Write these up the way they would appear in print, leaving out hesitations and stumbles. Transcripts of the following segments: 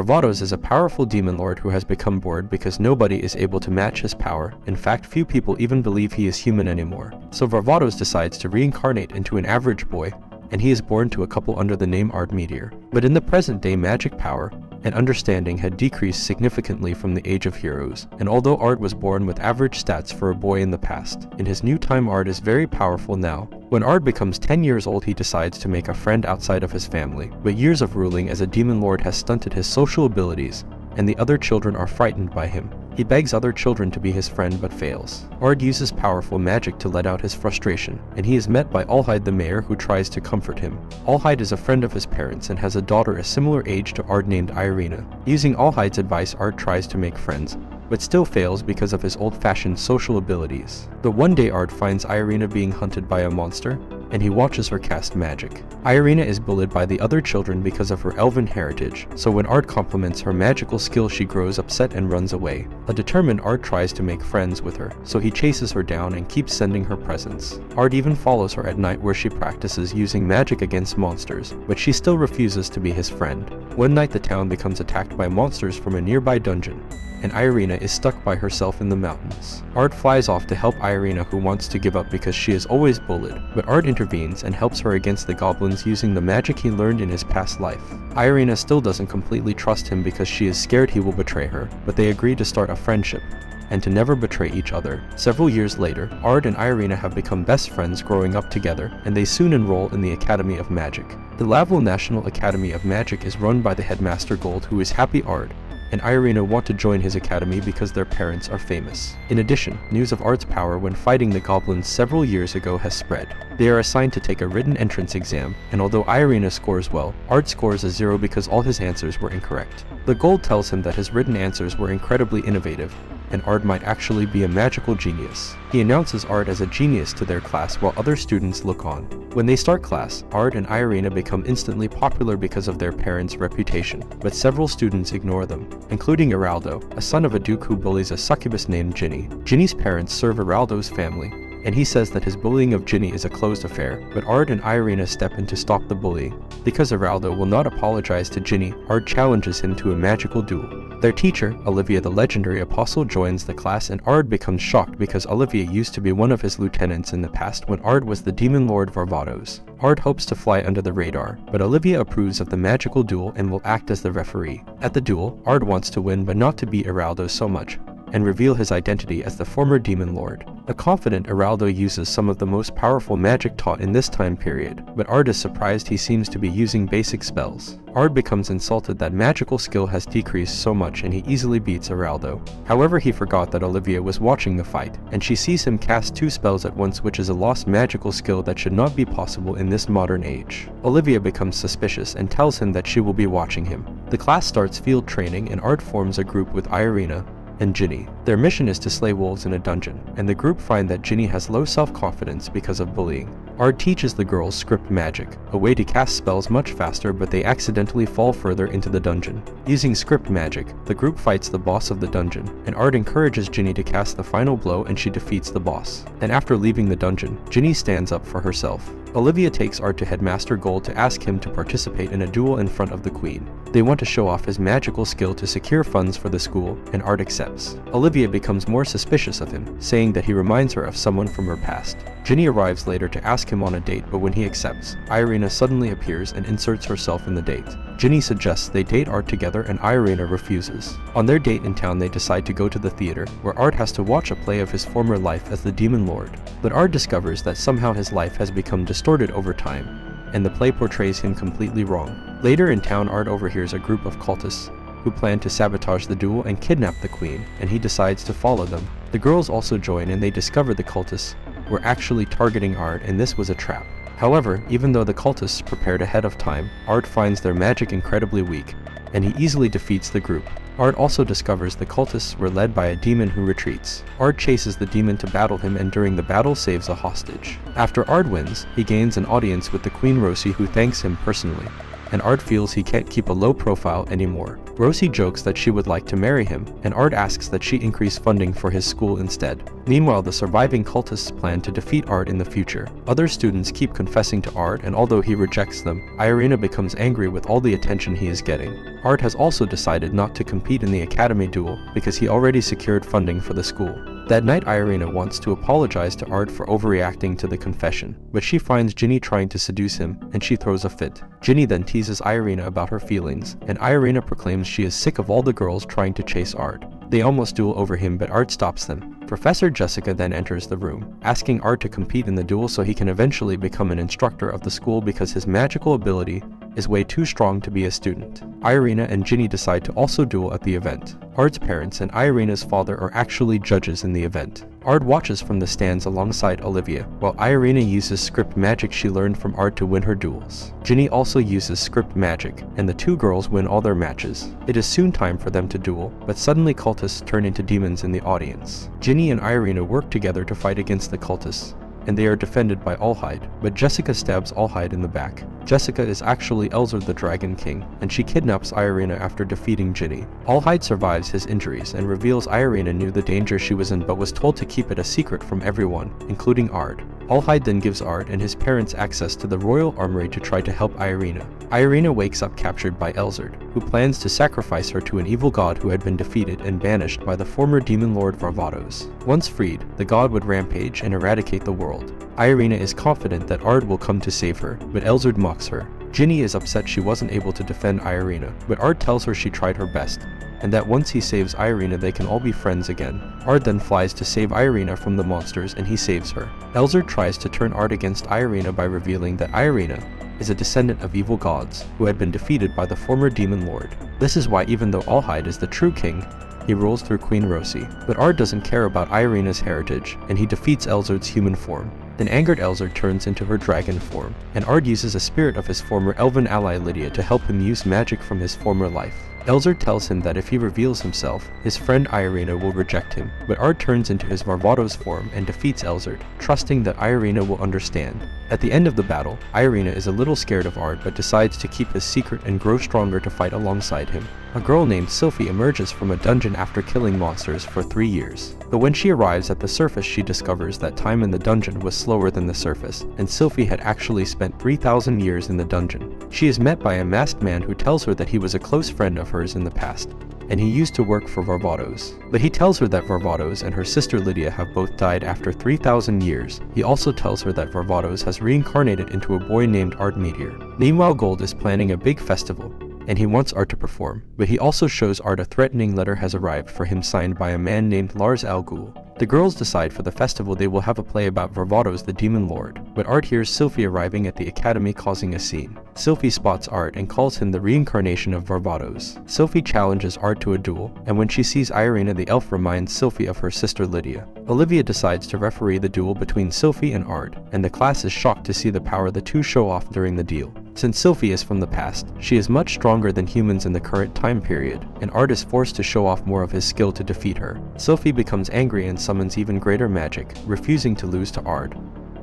Varvatos is a powerful demon lord who has become bored because nobody is able to match his power. In fact, few people even believe he is human anymore. So Varvatos decides to reincarnate into an average boy, and he is born to a couple under the name Ard Meteor. But in the present day, magic power and understanding had decreased significantly from the Age of Heroes, and although Ard was born with average stats for a boy in the past, in his new time Ard is very powerful now. When Ard becomes 10 years old, he decides to make a friend outside of his family, but years of ruling as a demon lord has stunted his social abilities, and the other children are frightened by him. He begs other children to be his friend but fails. Ard uses powerful magic to let out his frustration, and he is met by Allhide the mayor, who tries to comfort him. Allhide is a friend of his parents and has a daughter a similar age to Ard named Irina. Using Allhide's advice, Ard tries to make friends, but still fails because of his old-fashioned social abilities. But one day Ard finds Irina being hunted by a monster, and he watches her cast magic. Irina is bullied by the other children because of her elven heritage, so when Ard compliments her magical skill, she grows upset and runs away. A determined Ard tries to make friends with her, so he chases her down and keeps sending her presents. Ard even follows her at night where she practices using magic against monsters, but she still refuses to be his friend. One night the town becomes attacked by monsters from a nearby dungeon, and Irina is stuck by herself in the mountains. Ard flies off to help Irina, who wants to give up because she is always bullied, but Ard intervenes and helps her against the goblins using the magic he learned in his past life. Irina still doesn't completely trust him because she is scared he will betray her, but they agree to start a friendship and to never betray each other. Several years later, Ard and Irina have become best friends growing up together, and they soon enroll in the Academy of Magic. The Laval National Academy of Magic is run by the headmaster Gold, who is happy Ard and Irina want to join his academy because their parents are famous. In addition, news of Ard's power when fighting the goblins several years ago has spread. They are assigned to take a written entrance exam, and although Irina scores well, Ard scores a 0 because all his answers were incorrect. The Gold tells him that his written answers were incredibly innovative, and Ard might actually be a magical genius. He announces Ard as a genius to their class while other students look on. When they start class, Ard and Irina become instantly popular because of their parents' reputation, but several students ignore them, including Araldo, a son of a duke who bullies a succubus named Ginny. Ginny's parents serve Araldo's family, and he says that his bullying of Ginny is a closed affair, but Ard and Irina step in to stop the bullying. Because Araldo will not apologize to Ginny, Ard challenges him to a magical duel. Their teacher, Olivia the legendary apostle, joins the class, and Ard becomes shocked because Olivia used to be one of his lieutenants in the past when Ard was the demon lord Varvatos. Ard hopes to fly under the radar, but Olivia approves of the magical duel and will act as the referee. At the duel, Ard wants to win but not to beat Araldo so much, and reveal his identity as the former demon lord. A confident Araldo uses some of the most powerful magic taught in this time period, but Ard is surprised he seems to be using basic spells. Ard becomes insulted that magical skill has decreased so much, and he easily beats Araldo. However, he forgot that Olivia was watching the fight, and she sees him cast 2 spells at once, which is a lost magical skill that should not be possible in this modern age. Olivia becomes suspicious and tells him that she will be watching him. The class starts field training, and Ard forms a group with Irina and Ginny. Their mission is to slay wolves in a dungeon, and the group find that Ginny has low self-confidence because of bullying. Ard teaches the girls script magic, a way to cast spells much faster, but they accidentally fall further into the dungeon. Using script magic, the group fights the boss of the dungeon, and Ard encourages Ginny to cast the final blow, and she defeats the boss. Then after leaving the dungeon, Ginny stands up for herself. Olivia takes Ard to Headmaster Gold to ask him to participate in a duel in front of the Queen. They want to show off his magical skill to secure funds for the school, and Ard accepts. Olivia becomes more suspicious of him, saying that he reminds her of someone from her past. Ginny arrives later to ask him on a date, but when he accepts, Irina suddenly appears and inserts herself in the date. Ginny suggests they date Ard together, and Irina refuses. On their date in town, they decide to go to the theater, where Ard has to watch a play of his former life as the demon lord. But Ard discovers that somehow his life has become distorted over time, and the play portrays him completely wrong. Later in town, Ard overhears a group of cultists who plan to sabotage the duel and kidnap the queen, and he decides to follow them. The girls also join, and they discover the cultists were actually targeting Ard, and this was a trap. However, even though the cultists prepared ahead of time, Ard finds their magic incredibly weak, and he easily defeats the group. Ard also discovers the cultists were led by a demon who retreats. Ard chases the demon to battle him, and during the battle saves a hostage. After Ard wins, he gains an audience with the Queen Rosie, who thanks him personally, and Art feels he can't keep a low profile anymore. Rosie jokes that she would like to marry him, and Art asks that she increase funding for his school instead. Meanwhile, the surviving cultists plan to defeat Art in the future. Other students keep confessing to Art, and although he rejects them, Irina becomes angry with all the attention he is getting. Art has also decided not to compete in the academy duel because he already secured funding for the school. That night, Irina wants to apologize to Art for overreacting to the confession, but she finds Ginny trying to seduce him, and she throws a fit. Ginny then teases Irina about her feelings, and Irina proclaims she is sick of all the girls trying to chase Art. They almost duel over him, but Art stops them. Professor Jessica then enters the room, asking Art to compete in the duel so he can eventually become an instructor of the school because his magical ability is way too strong to be a student. Irina and Ginny decide to also duel at the event. Art's parents and Irina's father are actually judges in the event. Art watches from the stands alongside Olivia, while Irina uses script magic she learned from Art to win her duels. Ginny also uses script magic, and the two girls win all their matches. It is soon time for them to duel, but suddenly cultists turn into demons in the audience. Ginny and Irina work together to fight against the cultists, and they are defended by Allhide, but Jessica stabs Allhide in the back. Jessica is actually Elzar the Dragon King, and she kidnaps Irina after defeating Ginny. Allhide survives his injuries and reveals Irina knew the danger she was in but was told to keep it a secret from everyone, including Art. Allhide then gives Art and his parents access to the royal armory to try to help Irina. Irina wakes up captured by Elzar, who plans to sacrifice her to an evil god who had been defeated and banished by the former demon lord Varvatos. Once freed, the god would rampage and eradicate the world. Irina is confident that Art will come to save her, but Elzar mocks her. Ginny is upset she wasn't able to defend Irina, but Art tells her she tried her best, and that once he saves Irina they can all be friends again. Art then flies to save Irina from the monsters and he saves her. Elzar tries to turn Art against Irina by revealing that Irina is a descendant of evil gods who had been defeated by the former demon lord. This is why even though Allhide is the true king, he rules through Queen Rosie. But Art doesn't care about Irina's heritage, and he defeats Elzar's human form. Then angered Elzar turns into her dragon form, and Art uses a spirit of his former elven ally Lydia to help him use magic from his former life. Elzar tells him that if he reveals himself, his friend Irina will reject him, but Art turns into his Varvatos form and defeats Elzar, trusting that Irina will understand. At the end of the battle, Irina is a little scared of Art but decides to keep his secret and grow stronger to fight alongside him. A girl named Sophie emerges from a dungeon after killing monsters for 3 years. But when she arrives at the surface she discovers that time in the dungeon was slower than the surface, and Sophie had actually spent 3,000 years in the dungeon. She is met by a masked man who tells her that he was a close friend of hers in the past, and he used to work for Varvatos. But he tells her that Varvatos and her sister Lydia have both died after 3,000 years. He also tells her that Varvatos has reincarnated into a boy named Art Meteor. Meanwhile, Gold is planning a big festival, and he wants Art to perform, but he also shows Art a threatening letter has arrived for him signed by a man named Lars Al Ghul. The girls decide for the festival they will have a play about Varvatos the Demon Lord, but Art hears Sophie arriving at the academy causing a scene. Sophie spots Art and calls him the reincarnation of Varvatos. Sophie challenges Art to a duel, and when she sees Irina the elf reminds Sophie of her sister Lydia. Olivia decides to referee the duel between Sophie and Art, and the class is shocked to see the power the two show off during the deal. Since Sophie is from the past, she is much stronger than humans in the current time period, and Art is forced to show off more of his skill to defeat her. Sophie becomes angry and summons even greater magic, refusing to lose to Art.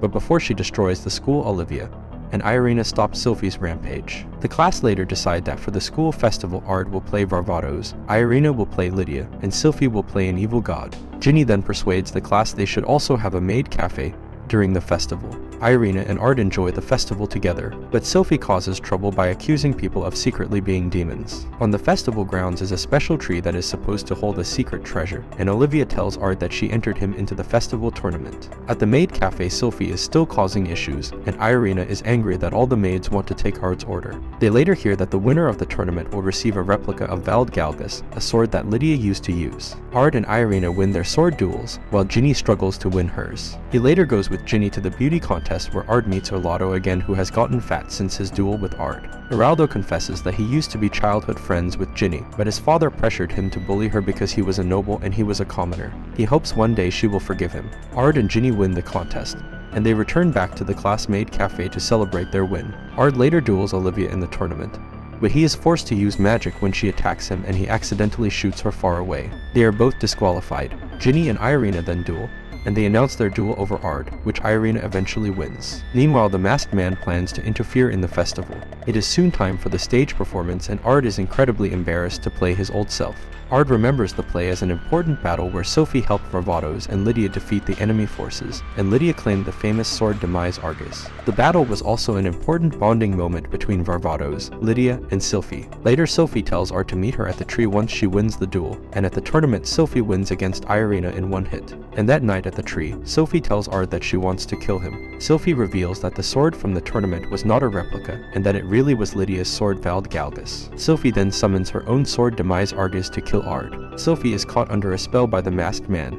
But before she destroys the school, Olivia and Irina stop Sophie's rampage. The class later decide that for the school festival Art will play Varvatos, Irina will play Lydia, and Sophie will play an evil god. Ginny then persuades the class they should also have a maid cafe during the festival. Irina and Art enjoy the festival together, but Sophie causes trouble by accusing people of secretly being demons. On the festival grounds is a special tree that is supposed to hold a secret treasure, and Olivia tells Art that she entered him into the festival tournament. At the maid cafe, Sophie is still causing issues, and Irina is angry that all the maids want to take Art's order. They later hear that the winner of the tournament will receive a replica of Vald Galgus, a sword that Lydia used to use. Art and Irina win their sword duels, while Ginny struggles to win hers. He later goes with Ginny to the beauty contest where Art meets Orlando again, who has gotten fat since his duel with Art. Geraldo confesses that he used to be childhood friends with Ginny, but his father pressured him to bully her because he was a noble and he was a commoner. He hopes one day she will forgive him. Art and Ginny win the contest, and they return back to the class-made cafe to celebrate their win. Art later duels Olivia in the tournament, but he is forced to use magic when she attacks him and he accidentally shoots her far away. They are both disqualified. Ginny and Irina then duel, and they announce their duel over Ard, which Irina eventually wins. Meanwhile, the masked man plans to interfere in the festival. It is soon time for the stage performance, and Ard is incredibly embarrassed to play his old self. Ard remembers the play as an important battle where Sophie helped Varvatos and Lydia defeat the enemy forces, and Lydia claimed the famous sword Demise Argus. The battle was also an important bonding moment between Varvatos, Lydia, and Sophie. Later, Sophie tells Ard to meet her at the tree once she wins the duel, and at the tournament Sophie wins against Irina in one hit. And that night at the tree, Sophie tells Ard that she wants to kill him. Sophie reveals that the sword from the tournament was not a replica, and that it really was Lydia's sword Vald Galgus. Sophie then summons her own sword Demise Argus to kill Ard. Sophie is caught under a spell by the masked man,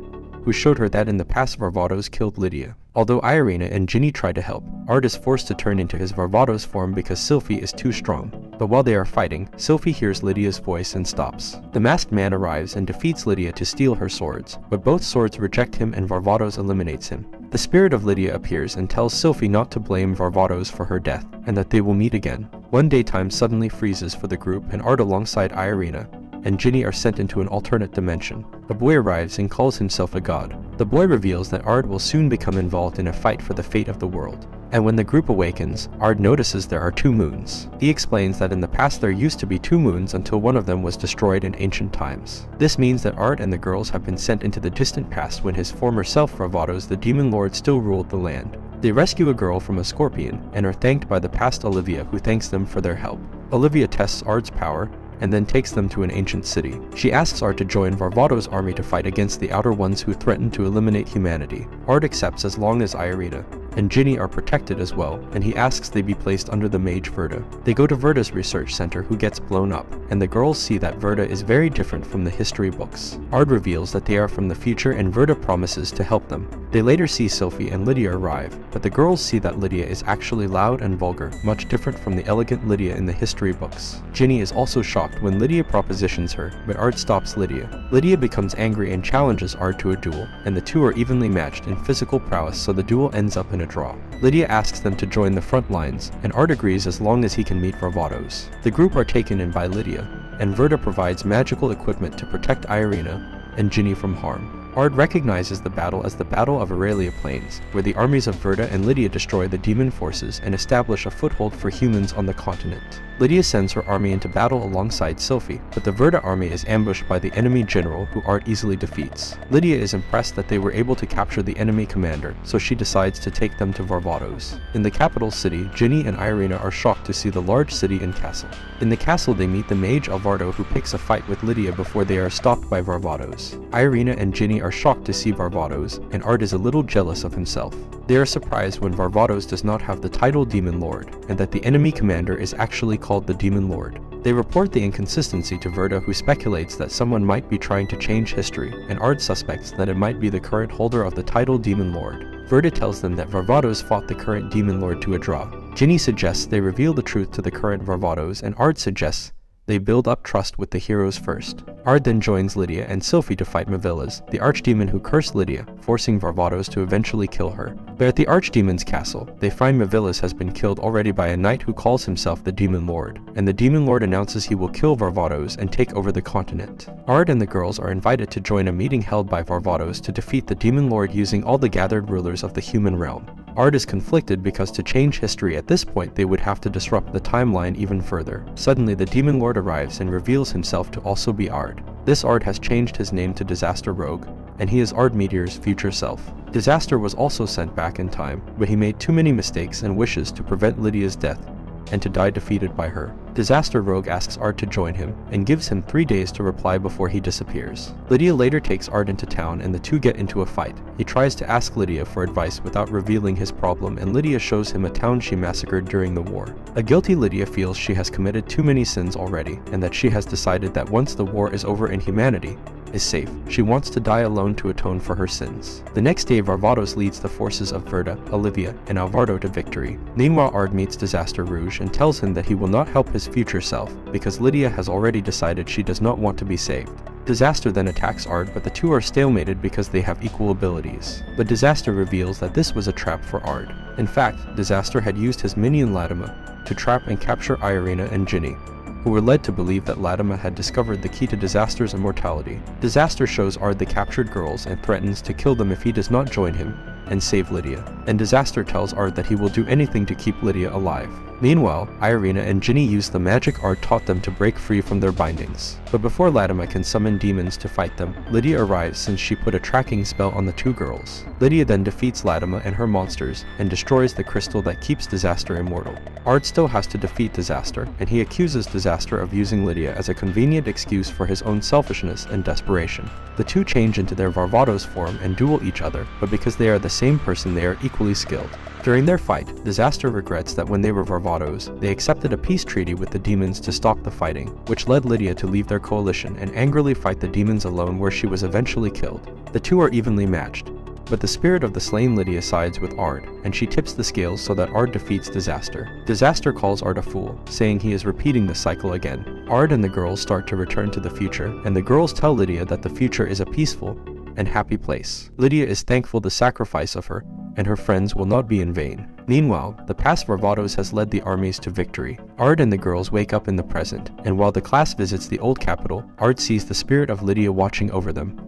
who showed her that in the past Varvatos killed Lydia. Although Irina and Ginny try to help, Ard is forced to turn into his Varvatos form because Sophie is too strong. But while they are fighting, Sophie hears Lydia's voice and stops. The masked man arrives and defeats Lydia to steal her swords, but both swords reject him and Varvatos eliminates him. The spirit of Lydia appears and tells Sophie not to blame Varvatos for her death, and that they will meet again. One day time suddenly freezes for the group, and Ard alongside Irina and Ginny are sent into an alternate dimension. A boy arrives and calls himself a god. The boy reveals that Ard will soon become involved in a fight for the fate of the world. And when the group awakens, Ard notices there are 2 moons. He explains that in the past there used to be 2 moons until one of them was destroyed in ancient times. This means that Ard and the girls have been sent into the distant past when his former self Varvatos the demon lord still ruled the land. They rescue a girl from a scorpion and are thanked by the past Olivia, who thanks them for their help. Olivia tests Ard's power and then takes them to an ancient city. She asks Ard to join Varvatos' army to fight against the Outer Ones who threaten to eliminate humanity. Ard accepts as long as Irina and Ginny are protected as well, and he asks they be placed under the mage Verda. They go to Verda's research center, who gets blown up, and the girls see that Verda is very different from the history books. Ard reveals that they are from the future and Verda promises to help them. They later see Sophie and Lydia arrive, but the girls see that Lydia is actually loud and vulgar, much different from the elegant Lydia in the history books. Ginny is also shocked when Lydia propositions her, but Ard stops Lydia. Lydia becomes angry and challenges Ard to a duel, and the two are evenly matched in physical prowess, so the duel ends up in a draw. Lydia asks them to join the front lines, and Ard agrees as long as he can meet Varvatos. The group are taken in by Lydia, and Verda provides magical equipment to protect Irina and Ginny from harm. Ard recognizes the battle as the Battle of Aurelia Plains, where the armies of Verda and Lydia destroy the demon forces and establish a foothold for humans on the continent. Lydia sends her army into battle alongside Sophie, but the Verda army is ambushed by the enemy general, who Ard easily defeats. Lydia is impressed that they were able to capture the enemy commander, so she decides to take them to Varvatos. In the capital city, Ginny and Irina are shocked to see the large city and castle. In the castle they meet the mage Alvardo, who picks a fight with Lydia before they are stopped by Varvatos. Irina and Ginny are shocked to see Varvatos, and Ard is a little jealous of himself. They are surprised when Varvatos does not have the title Demon Lord, and that the enemy commander is actually called the Demon Lord. They report the inconsistency to Verda, who speculates that someone might be trying to change history, and Ard suspects that it might be the current holder of the title Demon Lord. Verda tells them that Varvatos fought the current Demon Lord to a draw. Ginny suggests they reveal the truth to the current Varvatos, and Ard suggests they build up trust with the heroes first. Ard then joins Lydia and Sophie to fight Mavilas, the archdemon who cursed Lydia, forcing Varvatos to eventually kill her. But at the archdemon's castle, they find Mavilas has been killed already by a knight who calls himself the Demon Lord, and the Demon Lord announces he will kill Varvatos and take over the continent. Ard and the girls are invited to join a meeting held by Varvatos to defeat the Demon Lord using all the gathered rulers of the human realm. Ard is conflicted because to change history at this point they would have to disrupt the timeline even further. Suddenly the Demon Lord arrives and reveals himself to also be Ard. This Ard has changed his name to Disaster Rogue, and he is Ard Meteor's future self. Disaster was also sent back in time, but he made too many mistakes and wishes to prevent Lydia's death and to die defeated by her. Disaster Rogue asks Ard to join him, and gives him 3 days to reply before he disappears. Lydia later takes Ard into town and the two get into a fight. He tries to ask Lydia for advice without revealing his problem, and Lydia shows him a town she massacred during the war. A guilty Lydia feels she has committed too many sins already, and that she has decided that once the war is over and humanity is safe, she wants to die alone to atone for her sins. The next day Varvatos leads the forces of Verda, Olivia, and Alvardo to victory. Meanwhile Ard meets Disaster Rouge and tells him that he will not help his future self, because Lydia has already decided she does not want to be saved. Disaster then attacks Ard, but the two are stalemated because they have equal abilities. But Disaster reveals that this was a trap for Ard. In fact, Disaster had used his minion Latimer to trap and capture Irina and Ginny, who were led to believe that Latimer had discovered the key to Disaster's immortality. Disaster shows Ard the captured girls and threatens to kill them if he does not join him and save Lydia. And Disaster tells Ard that he will do anything to keep Lydia alive. Meanwhile, Irina and Ginny use the magic Ard taught them to break free from their bindings. But before Latimer can summon demons to fight them, Lydia arrives since she put a tracking spell on the two girls. Lydia then defeats Latimer and her monsters and destroys the crystal that keeps Disaster immortal. Ard still has to defeat Disaster, and he accuses Disaster of using Lydia as a convenient excuse for his own selfishness and desperation. The two change into their Varvatos form and duel each other, but because they are the same person, they are equally skilled. During their fight, Disaster regrets that when they were Varvatos, they accepted a peace treaty with the demons to stop the fighting, which led Lydia to leave their coalition and angrily fight the demons alone, where she was eventually killed. The two are evenly matched, but the spirit of the slain Lydia sides with Ard, and she tips the scales so that Ard defeats Disaster. Disaster calls Ard a fool, saying he is repeating the cycle again. Ard and the girls start to return to the future, and the girls tell Lydia that the future is a peaceful and happy place. Lydia is thankful the sacrifice of her and her friends will not be in vain. Meanwhile, the past Varvatos has led the armies to victory. Ard and the girls wake up in the present, and while the class visits the old capital, Ard sees the spirit of Lydia watching over them.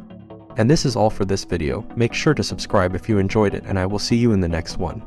And this is all for this video. Make sure to subscribe if you enjoyed it, and I will see you in the next one.